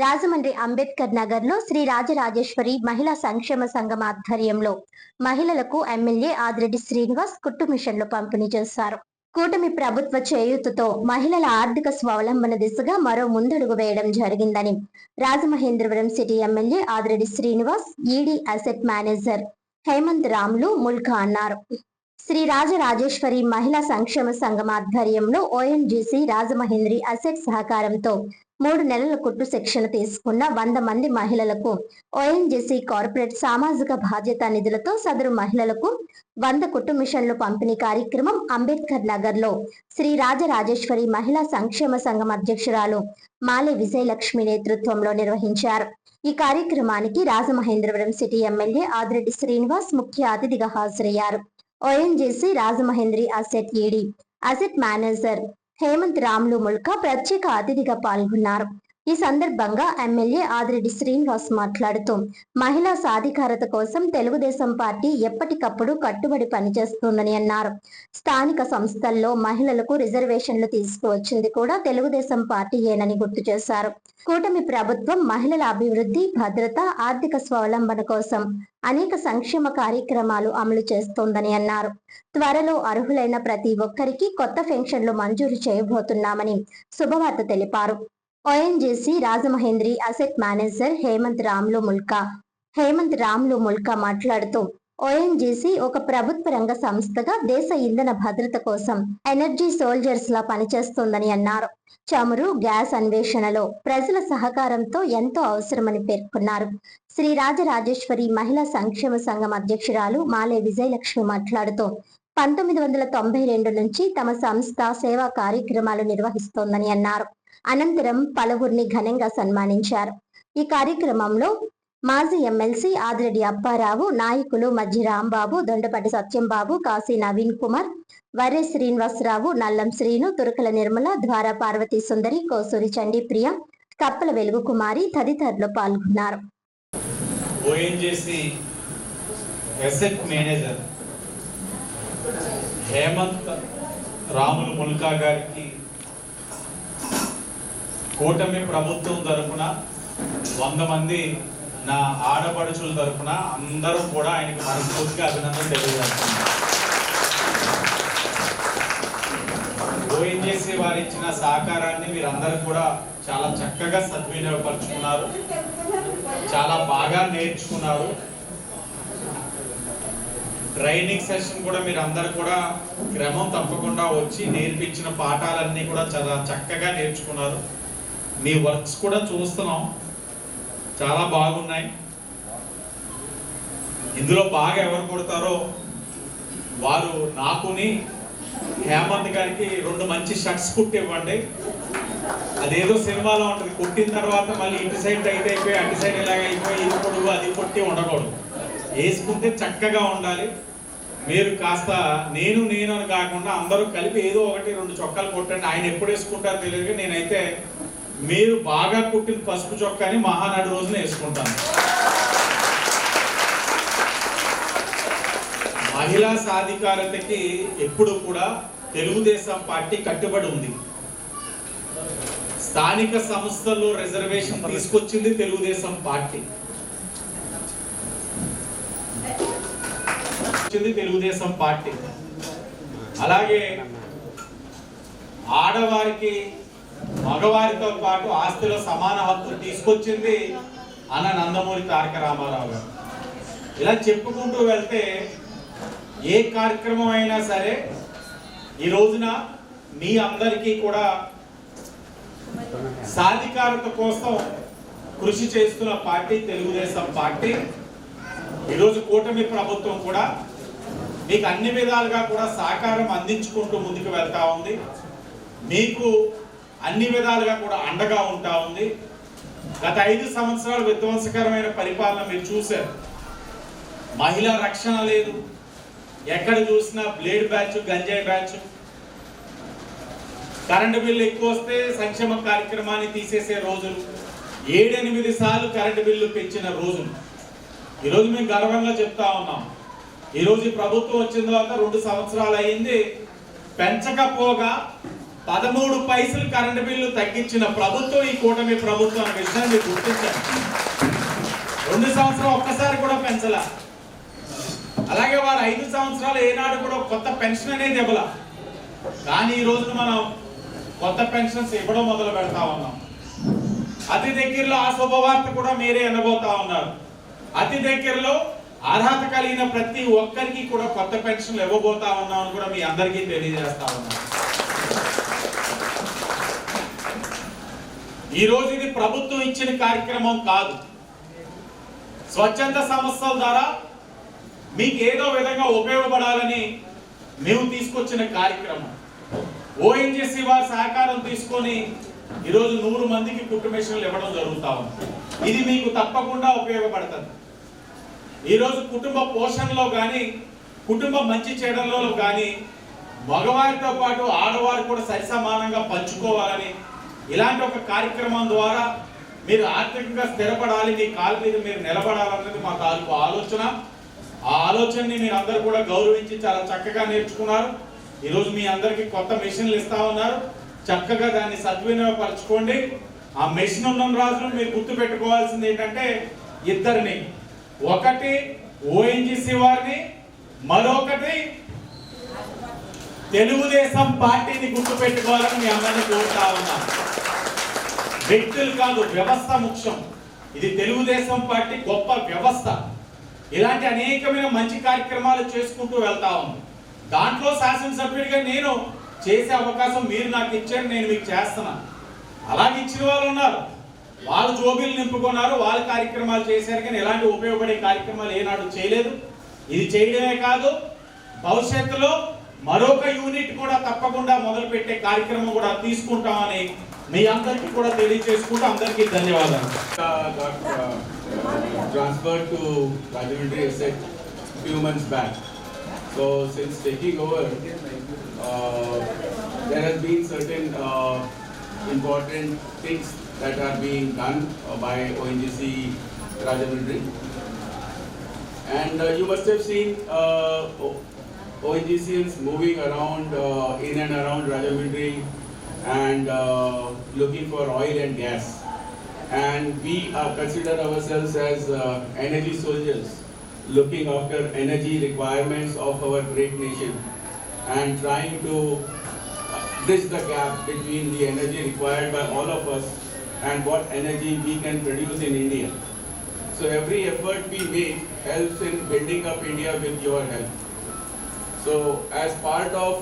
రాజమండ్రి అంబేద్కర్ నగర్ లో శ్రీ రాజరాజేశ్వరి మహిళా సంక్షేమ సంఘం ఆధ్వర్యంలో మహిళలకు ఎమ్మెల్యే ఆదిరెడ్డి శ్రీనివాస్ కుట్టు మిషన్లు పంపిణీ చేశారు. కూటమి ప్రభుత్వ చేయూతతో మహిళల ఆర్థిక స్వావలంబన దిశగా మరో ముందడుగు వేయడం జరిగిందని Rajamahendravaram city MLA Adireddy Srinivas, ED asset manager Hemanth Ramulu Mulka అన్నారు. శ్రీ రాజరాజేశ్వరి మహిళా సంక్షేమ సంఘం ఆధ్వర్యంలో ఓఎన్జీసీ రాజమహేంద్రి అసెట్ సహకారంతో 3 నెలల కుట్టు శిక్షణ తీసుకున్న 100 మంది మహిళలకు ఓఎన్జీసీ కార్పొరేట్ సామాజిక బాధ్యత నిధులతో సదరు మహిళలకు 100 కుట్టు మిషన్లు పంపిణీ కార్యక్రమం అంబేద్కర్ నగర్ లో శ్రీ రాజరాజేశ్వరి మహిళా సంక్షేమ సంఘం అధ్యక్షురాలు మాలే విజయలక్ష్మి నేతృత్వంలో నిర్వహించారు. ఈ కార్యక్రమానికి రాజమహేంద్రవరం సిటీ ఎమ్మెల్యే ఆదిరెడ్డి శ్రీనివాస్ ముఖ్య అతిథిగా హాజరయ్యారు. ONGC Rajamahendri asset ED asset manager Hemanth Ramulu Mulka ప్రత్యేక అతిథిగా పాల్గొన్నారు. ఈ సందర్భంగా ఎమ్మెల్యే ఆదిరెడ్డి శ్రీనివాస్ మాట్లాడుతూ మహిళా సాధికారత కోసం తెలుగుదేశం పార్టీ ఎప్పటికప్పుడు కట్టుబడి పనిచేస్తుందని అన్నారు. స్థానిక సంస్థల్లో మహిళలకు రిజర్వేషన్లు తీసుకువచ్చింది కూడా తెలుగుదేశం పార్టీయేనని గుర్తు చేశారు. కూటమి ప్రభుత్వం మహిళల అభివృద్ధి, భద్రత, ఆర్థిక స్వావలంబన కోసం అనేక సంక్షేమ కార్యక్రమాలు అమలు చేస్తోందని అన్నారు. త్వరలో అర్హులైన ప్రతి ఒక్కరికి కొత్త పెన్షన్లు మంజూరు చేయబోతున్నామని శుభవార్త తెలిపారు. ONGC Rajamahendri asset manager Hemanth Ramulu Mulka మాట్లాడుతూ ఓఎన్జీసీ ఒక ప్రభుత్వ రంగ సంస్థగా దేశ ఇంధన భద్రత కోసం ఎనర్జీ సోల్జర్స్ లా పనిచేస్తోందని అన్నారు. చమురు, గ్యాస్ అన్వేషణలో ప్రజల సహకారంతో ఎంతో అవసరమని పేర్కొన్నారు. శ్రీ రాజరాజేశ్వరి మహిళా సంక్షేమ సంఘం అధ్యక్షురాలు మాలే విజయలక్ష్మి మాట్లాడుతూ 1992 నుంచి తమ సంస్థ సేవా కార్యక్రమాలు నిర్వహిస్తోందని అన్నారు. అనంతరం పలువురిని ఘనంగా సన్మానించారు. ఈ కార్యక్రమంలో మాజీ ఎమ్మెల్సీ ఆదిరెడ్డి అప్పారావు, నాయకులు మధ్య రాంబాబు, దొండపట్టి సత్యంబాబు, కాశీ నవీన్ కుమార్, వర్రె శ్రీనివాసరావు, నల్లం శ్రీను, తురకల నిర్మల, ద్వార పార్వతీ సుందరి, కోసూరి చండీ ప్రియ, కప్పల వెలుగు కుమారి తదితరులు పాల్గొన్నారు. హేమంత్ రాములు ముల్కా గారికి కూటమి ప్రభుత్వం తరఫున 100 మంది నా ఆడపడుచుల తరఫున అందరూ కూడా ఆయనకి మనస్ఫూర్తిగా అభినందనలు తెలియజేస్తున్నారు. ఓఎన్జీసీ వారు ఇచ్చిన సహకారాన్ని మీరందరూ కూడా చాలా చక్కగా సద్వినియోగపరుచుకున్నారు, చాలా బాగా నేర్చుకున్నారు. ట్రైనింగ్ సెషన్ కూడా మీరు అందరు కూడా క్రమం తప్పకుండా వచ్చి నేర్పించిన పాఠాలన్నీ కూడా చాలా చక్కగా నేర్చుకున్నారు. మీ వర్క్స్ కూడా చూస్తున్నాం, చాలా బాగున్నాయి. ఇందులో బాగా ఎవరు కొడతారో వారు నాకుని హేమంత్ గారికి 2 మంచి షర్ట్స్ కుట్టి ఇవ్వండి. అదేదో సినిమాలో ఉంటుంది, కుట్టిన తర్వాత మళ్ళీ ఇటు సైడ్ టైట్ అయిపోయి అటు సైడ్ ఇలాగ అయిపోయి ఇది పొడుగు అది కొట్టి ఉండకూడదు. వేసుకుంటే చక్కగా ఉండాలి. మీరు కాస్త నేను అని కాకుండా అందరూ కలిపి ఏదో 1-2 చొక్కాలు కొట్టండి. ఆయన ఎప్పుడు వేసుకుంటారో తెలియదు, నేనైతే మీరు బాగా కుట్టిన పసుపు చొక్కాని మహానాడు రోజున వేసుకుంటాను. మహిళా సాధికారతకి ఎప్పుడు కూడా తెలుగుదేశం పార్టీ కట్టుబడి ఉంది. స్థానిక సంస్థల్లో రిజర్వేషన్ తీసుకొచ్చింది తెలుగుదేశం పార్టీ. అలాగే ఆడవారికి మగవారితో పాటు ఆస్తిలో సమాన హక్కులు తీసుకొచ్చింది అన్న నందమూరి తారక రామారావు గారు. ఇలా చెప్పుకుంటూ వెళ్తే ఏ కార్యక్రమం అయినా సరే ఈ రోజున మీ అందరికీ కూడా సాధికారత కోసం కృషి చేస్తున్న పార్టీ తెలుగుదేశం పార్టీ. ఈరోజు కూటమి ప్రభుత్వం కూడా మీకు అన్ని విధాలుగా కూడా సహకారం అందించుకుంటూ ముందుకు వెళ్తా ఉంది. మీకు అన్ని విధాలుగా కూడా అండగా ఉంటా ఉంది. గత 5 సంవత్సరాలు విధ్వంసకరమైన పరిపాలన మీరు చూశారు. మహిళా రక్షణ లేదు, ఎక్కడ చూసినా బ్లేడ్ బ్యాచ్, గంజాయి బ్యాచ్. కరెంటు బిల్లు ఎక్కువ వస్తే సంక్షేమ కార్యక్రమాన్ని తీసేసే రోజులు, 7-8 సార్లు కరెంటు బిల్లు పెంచిన రోజులు. ఈరోజు మేము గర్వంగా చెప్తా ఉన్నాం. ఈరోజు ప్రభుత్వం వచ్చిన తర్వాత 2 సంవత్సరాలు అయింది. పెంచకపోగా 13 పైసలు కరెంటు బిల్లు తగ్గించిన ప్రభుత్వం ఈ కూటమి ప్రభుత్వం అనే విషయాన్ని గుర్తించారు. 2 సంవత్సరాలు ఒక్కసారి కూడా పెంచలా. అలాగే వారు 5 సంవత్సరాలు ఏనాడు కూడా కొత్త పెన్షన్ అనేది ఇవ్వాల. కానీ ఈ రోజున మనం కొత్త పెన్షన్స్ ఇవ్వడం మొదలు పెడతా ఉన్నాం. అతి దగ్గరలో ఆ శుభవార్త కూడా మీరే వినబోతా ఉన్నారు. అతి దగ్గరలో అర్హత కలిగిన ప్రతి ఒక్కరికి కూడా కొత్త పెన్షన్లు ఇవ్వబోతా ఉన్నామని కూడా మీ అందరికీ తెలియజేస్తా ఉన్నాం. ఈ రోజు ఇది ప్రభుత్వం ఇచ్చిన కార్యక్రమం కాదు. స్వచ్ఛంద సంస్థల ద్వారా మీకు ఏదో విధంగా ఉపయోగపడాలని మేము తీసుకొచ్చిన కార్యక్రమం. ఓఎన్జీసీ వారి సహకారం తీసుకొని ఈరోజు 100 మందికి కుట్టు మిషన్లు ఇవ్వడం జరుగుతా ఉంది. ఇది మీకు తప్పకుండా ఉపయోగపడుతుంది. ఈరోజు కుటుంబ పోషణలో కానీ కుటుంబ మంచి చెడ్డలలో కానీ మగవారితో పాటు ఆడవారు కూడా సరిసమానంగా పంచుకోవాలని ఇలాంటి ఒక కార్యక్రమం ద్వారా మీరు ఆర్థికంగా స్థిరపడాలి, మీ కాళ్ళ మీద మీరు నిలబడాలన్నది మా తాలూకు ఆలోచన. ఆ ఆలోచనని మీరు అందరూ కూడా గౌరవించి చాలా చక్కగా నేర్చుకున్నారు. ఈరోజు మీ అందరికీ కొత్త మెషిన్లు ఇస్తా ఉన్నారు. చక్కగా దాన్ని సద్వినియోగపరచుకోండి. ఆ మెషిన్ ఉన్న రోజులు మీరు గుర్తు పెట్టుకోవాల్సింది ఏంటంటే ఇద్దరిని, ఒకటి ఓఎన్జీసీ వారిని, మరొకటి తెలుగుదేశం పార్టీని గుర్తు పెట్టుకోవాలని మీ అందరినీ కోరుతా ఉన్నా. వ్యక్తులు కాదు, వ్యవస్థ ముఖ్యం. ఇది తెలుగుదేశం పార్టీ గొప్ప వ్యవస్థ. ఇలాంటి అనేకమైన మంచి కార్యక్రమాలు చేసుకుంటూ వెళ్తా ఉంది. దాంట్లో శాసనసభ్యుడిగా నేను చేసే అవకాశం మీరు నాకు ఇచ్చారు, నేను మీకు చేస్తున్నాను. అలాగే ఇచ్చిన వాళ్ళు ఉన్నారు, వాళ్ళు జోబీలు నింపుకున్నారు, వాళ్ళ కార్యక్రమాలు చేశారు. కానీ ఎలాంటి ఉపయోగపడే కార్యక్రమాలు ఏనాడు చేయలేదు. ఇది చేయడమే కాదు, భవిష్యత్తులో మరొక యూనిట్ కూడా తప్పకుండా మొదలు పెట్టే కార్యక్రమం కూడా తీసుకుంటామని మీ అందరికీ కూడా తెలియజేసుకుంటూ అందరికీ ధన్యవాదాలు. Transferred to Rajahmundry Asset few months back. So since taking over, there has been certain important things that are being done by ONGC Rajahmundry. And you must have seen ONGCs moving around in and around Rajahmundry and looking for oil and gas. And we consider ourselves as energy soldiers, looking after energy requirements of our great nation and trying to bridge the gap between the energy required by all of us and what energy we can produce in India. So every effort we make helps in building up India with your help. So as part of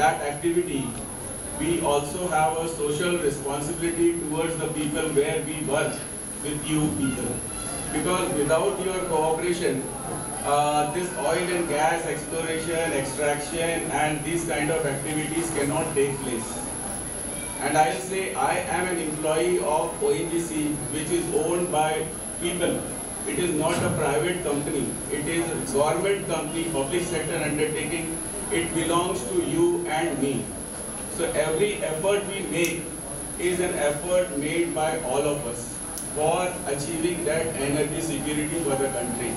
that activity, we also have a social responsibility towards the people where we work with you people. Because without your cooperation, this oil and gas exploration, extraction and these kind of activities cannot take place. And I'll say I am an employee of ONGC, which is owned by people. It is not a private company. It is a government company, public sector undertaking. It belongs to you and me. So every effort we make is an effort made by all of us for achieving that energy security for the country.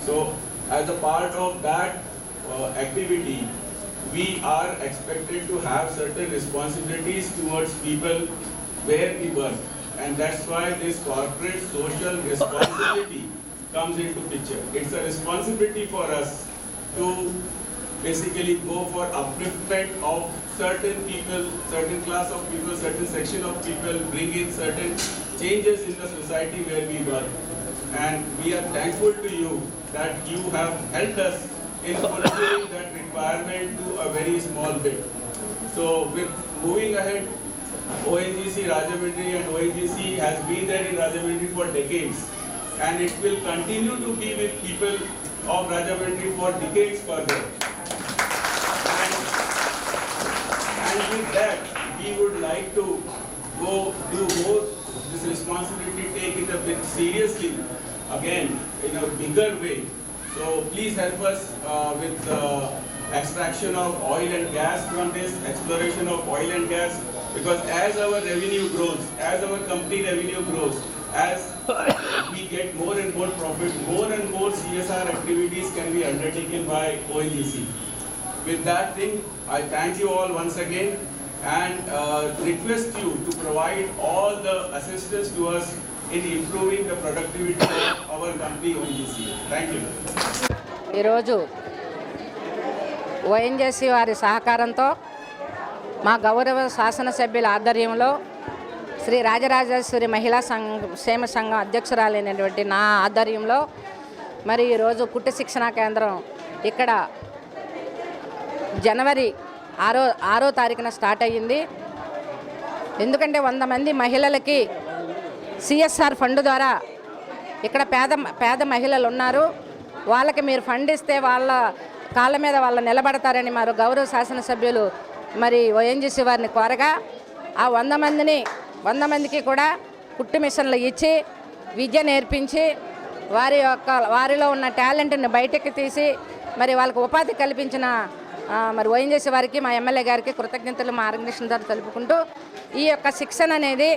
So as a part of that activity, we are expected to have certain responsibilities towards people where we work. And that's why this corporate social responsibility comes into picture. It's a responsibility for us to basically go for upliftment of certain people, certain class of people, certain section of people, bring in certain changes in the society where we work. And we are thankful to you that you have helped us in fulfilling that requirement to a very small bit. So with moving ahead, ONGC Rajahmundry and ONGC has been there in Rajahmundry for decades, and it will continue to be with people of Rajahmundry for decades further. And with that, we would like to go do more this responsibility, take it a bit seriously, again in a bigger way. So please help us with extraction of oil and gas from this, exploration of oil and gas, because as our revenue grows, as our company revenue grows, as we get more and more profit, more and more CSR activities can be undertaken by ONGC. With that thing, I thank you all once again, and request you to provide all the assistance to us in improving the productivity of our company ONGC. Thank you. ఈరోజు ONGC వారి సహకారంతో మా గౌరవ శాసనసభ్యుల ఆధ్వర్యంలో శ్రీ రాజరాజేశ్వరి మహిళా క్షేమ సంఘం అధ్యక్షురాలైనటువంటి నా ఆధ్వర్యంలో మరి ఈరోజు కుట్టు శిక్షణా కేంద్రం ఇక్కడ జనవరి 6వ తారీఖున స్టార్ట్ అయ్యింది. ఎందుకంటే 100 మంది మహిళలకి సిఎస్ఆర్ ఫండ్ ద్వారా ఇక్కడ పేద మహిళలు ఉన్నారు, వాళ్ళకి మీరు ఫండ్ ఇస్తే వాళ్ళ కాళ్ళ మీద వాళ్ళు నిలబడతారని మరి గౌరవ శాసనసభ్యులు మరి ఓఎన్జీసీ వారిని కోరగా ఆ 100 మందికి కూడా కుట్టు మిషన్లు ఇచ్చి విద్య నేర్పించి వారిలో ఉన్న టాలెంట్ని బయటకు తీసి మరి వాళ్ళకి ఉపాధి కల్పించిన మరి ఓఎన్జీసీ వారికి మా ఎమ్మెల్యే గారికి కృతజ్ఞతలు మా ఆర్గనైజేషన్ ద్వారా తెలుపుకుంటూ ఈ యొక్క శిక్షణ అనేది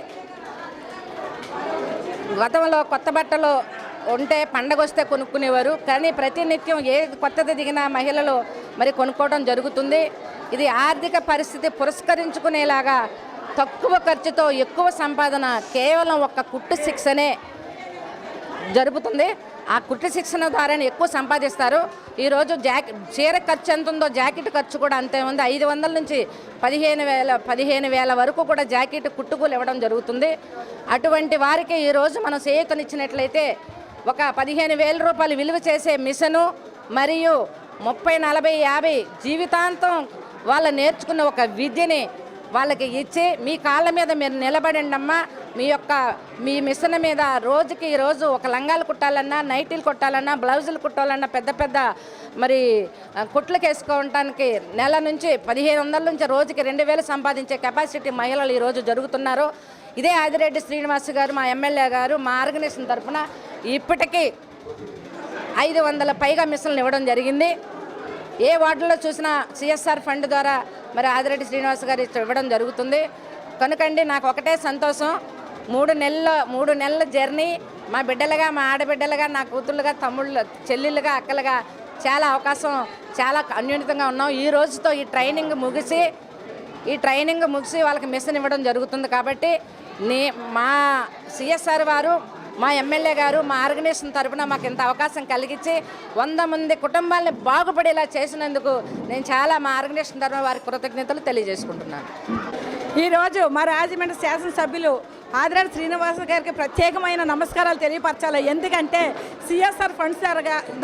గతంలో కొత్త బట్టలు ఉంటే పండగ వస్తే కొనుక్కునేవారు, కానీ ప్రతినిత్యం ఏ కొత్తది దిగినా మహిళలు మరి కొనుక్కోవడం జరుగుతుంది. ఇది ఆర్థిక పరిస్థితి పురస్కరించుకునేలాగా తక్కువ ఖర్చుతో ఎక్కువ సంపాదన కేవలం ఒక్క కుట్టు శిక్షణే జరుగుతుంది. ఆ కుట్టు శిక్షణ ద్వారానే ఎక్కువ సంపాదిస్తారు. ఈరోజు చీర ఖర్చు ఎంత ఉందో జాకెట్ ఖర్చు కూడా అంతే ఉంది. 500 నుంచి 15,000 వరకు కూడా జాకెట్ కుట్టుకూలు ఇవ్వడం జరుగుతుంది. అటువంటి వారికి ఈరోజు మనం చేయూతనిచ్చినట్లయితే ఒక 15,000 రూపాయలు విలువ చేసే మిషను మరియు 30, 40, 50 జీవితాంతం వాళ్ళు నేర్చుకున్న ఒక విద్యని వాళ్ళకి ఇచ్చి మీ కాళ్ళ మీద మీరు నిలబడండి అమ్మా, మీ మిషన్ మీద రోజు ఒక లంగాలు కుట్టాలన్నా, నైటీలు కుట్టాలన్నా, బ్లౌజులు కుట్టాలన్నా, పెద్ద మరి కుట్లకు వేసుకోవటానికి నెల నుంచి 1,500 నుంచి రోజుకి 2,000 సంపాదించే కెపాసిటీ మహిళలు ఈరోజు జరుగుతున్నారు. ఇదే ఆదిరెడ్డి శ్రీనివాస్ గారు మా ఎమ్మెల్యే గారు మా ఆర్గనైజేషన్ తరఫున ఇప్పటికీ 500 పైగా మిషన్లు ఇవ్వడం జరిగింది. ఏ వార్డులో చూసినా సిఎస్ఆర్ ఫండ్ ద్వారా మరి ఆదిరెడ్డి శ్రీనివాస్ గారు ఇవ్వడం జరుగుతుంది. కనుకండి నాకు ఒకటే సంతోషం, 3 నెలల జర్నీ మా బిడ్డలుగా, మా ఆడబిడ్డలుగా, నా కూతుళ్ళుగా, తమ్ముళ్ళు, చెల్లెళ్ళుగా, అక్కలుగా చాలా అన్యోన్యంగా ఉన్నాం. ఈ రోజుతో ఈ ట్రైనింగ్ ముగిసి వాళ్ళకి మిషన్ ఇవ్వడం జరుగుతుంది. కాబట్టి మా సిఎస్ఆర్ వారు, మా ఎమ్మెల్యే గారు, మా ఆర్గనైజేషన్ తరఫున మాకు ఇంత అవకాశం కలిగించి 100 మంది కుటుంబాలని బాగుపడేలా చేసినందుకు నేను చాలా మా ఆర్గనైజేషన్ తరఫున వారికి కృతజ్ఞతలు తెలియజేసుకుంటున్నాను. ఈరోజు మా రాజమండ్రి శాసనసభ్యులు ఆదిరెడ్డి శ్రీనివాస్ గారికి ప్రత్యేకమైన నమస్కారాలు తెలియపరచాలి. ఎందుకంటే సిఎస్ఆర్ ఫండ్స్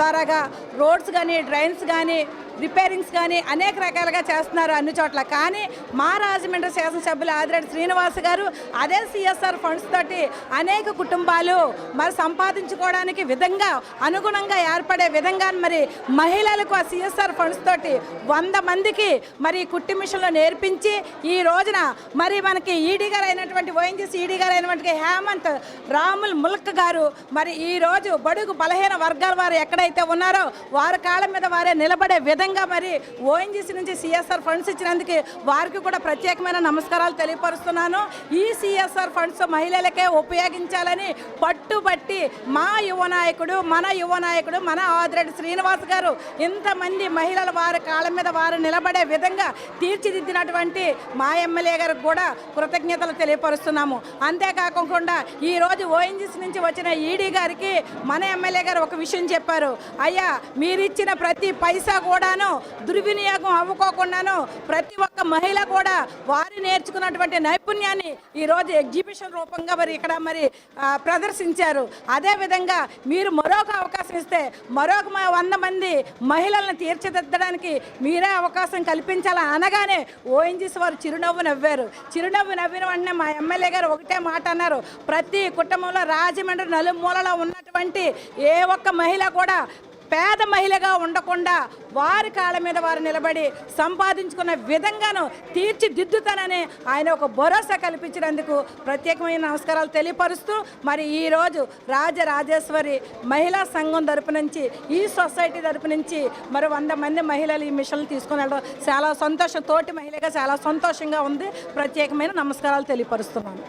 ద్వారాగా రోడ్స్ కానీ, డ్రైన్స్ కానీ, రిపేరింగ్స్ కానీ అనేక రకాలుగా చేస్తున్నారు అన్ని చోట్ల. కానీ మా రాజమండ్రి శాసనసభ్యులు ఆదిరెడ్డి శ్రీనివాస్ గారు అదే సిఎస్ఆర్ ఫండ్స్ తోటి అనేక కుటుంబాలు మరి సంపాదించుకోవడానికి అనుగుణంగా ఏర్పడే విధంగా మరి మహిళలకు ఆ సిఎస్ఆర్ ఫండ్స్ తోటి 100 మందికి మరి కుట్టి మిషన్లు నేర్పించి ఈ రోజున మరి మనకి ఈడీ గారు అయినటువంటి ఓఎన్జీసీ ఈడీ గారు అయినటువంటి హేమంత్ రాముల్ ముల్క్ గారు మరి ఈరోజు బడుగు బలహీన వర్గాల వారు ఎక్కడైతే ఉన్నారో వారి కాళ్ళ మీద వారే నిలబడే విధంగా మరి ఓఎన్జీసీ నుంచి సిఎస్ఆర్ ఫండ్స్ ఇచ్చినందుకు వారికి కూడా ప్రత్యేకమైన నమస్కారాలు తెలియపరుస్తున్నాను. ఈ సిఎస్ఆర్ ఫండ్స్ మహిళలకే ఉపయోగించాలని పట్టుబట్టి మన యువ నాయకుడు మన ఆదిరెడ్డి శ్రీనివాస్ గారు ఇంతమంది మహిళలు వారి కాళ్ళ మీద వారు నిలబడే విధంగా తీర్చిదిద్దినటువంటి మా ఎమ్మెల్యే గారికి కూడా కృతజ్ఞతలు తెలియపరుస్తున్నాము. అంతేకాకుండా ఈరోజు ఓఎన్జీసీ నుంచి వచ్చిన ఈడీ గారికి మన ఎమ్మెల్యే గారు ఒక విషయం చెప్పారు. అయ్యా, మీరిచ్చిన ప్రతి పైసా కూడాను దుర్వినియోగం అవ్వకోకుండాను ప్రతి ఒక్క మహిళ కూడా వారు నేర్చుకున్నటువంటి నైపుణ్యాన్ని ఈరోజు ఎగ్జిబిషన్ రూపంగా మరి ఇక్కడ మరి ప్రదర్శించారు. అదేవిధంగా మీరు మరొక అవకాశం ఇస్తే మరొక 100 మంది మహిళలను తీర్చిదిద్దడానికి మీరే అవకాశం కల్పించాలని అనగానే ఓఎన్జీసీ వారు చిరునవ్వు నవ్విన వెంటనే మా ఎమ్మెల్యే గారు ఒకటే మాట అన్నారు. ప్రతి కుటుంబంలో రాజమండ్రి నలుమూలలో ఉన్నటువంటి ఏ ఒక్క మహిళ కూడా పేద మహిళగా ఉండకుండా వారి కాళ్ళ మీద వారు నిలబడి సంపాదించుకున్న విధంగాను తీర్చిదిద్దుతానని ఆయన ఒక భరోసా కల్పించినందుకు ప్రత్యేకమైన నమస్కారాలు తెలియపరుస్తూ మరి ఈరోజు రాజరాజేశ్వరి మహిళా సంఘం తరపు నుంచి ఈ సొసైటీ తరపు నుంచి మరి 100 మంది మహిళలు ఈ మిషన్లు తీసుకుని వెళ్ళడం చాలా సంతోషం, తోటి మహిళగా చాలా సంతోషంగా ఉంది. ప్రత్యేకమైన నమస్కారాలు తెలియపరుస్తున్నాను.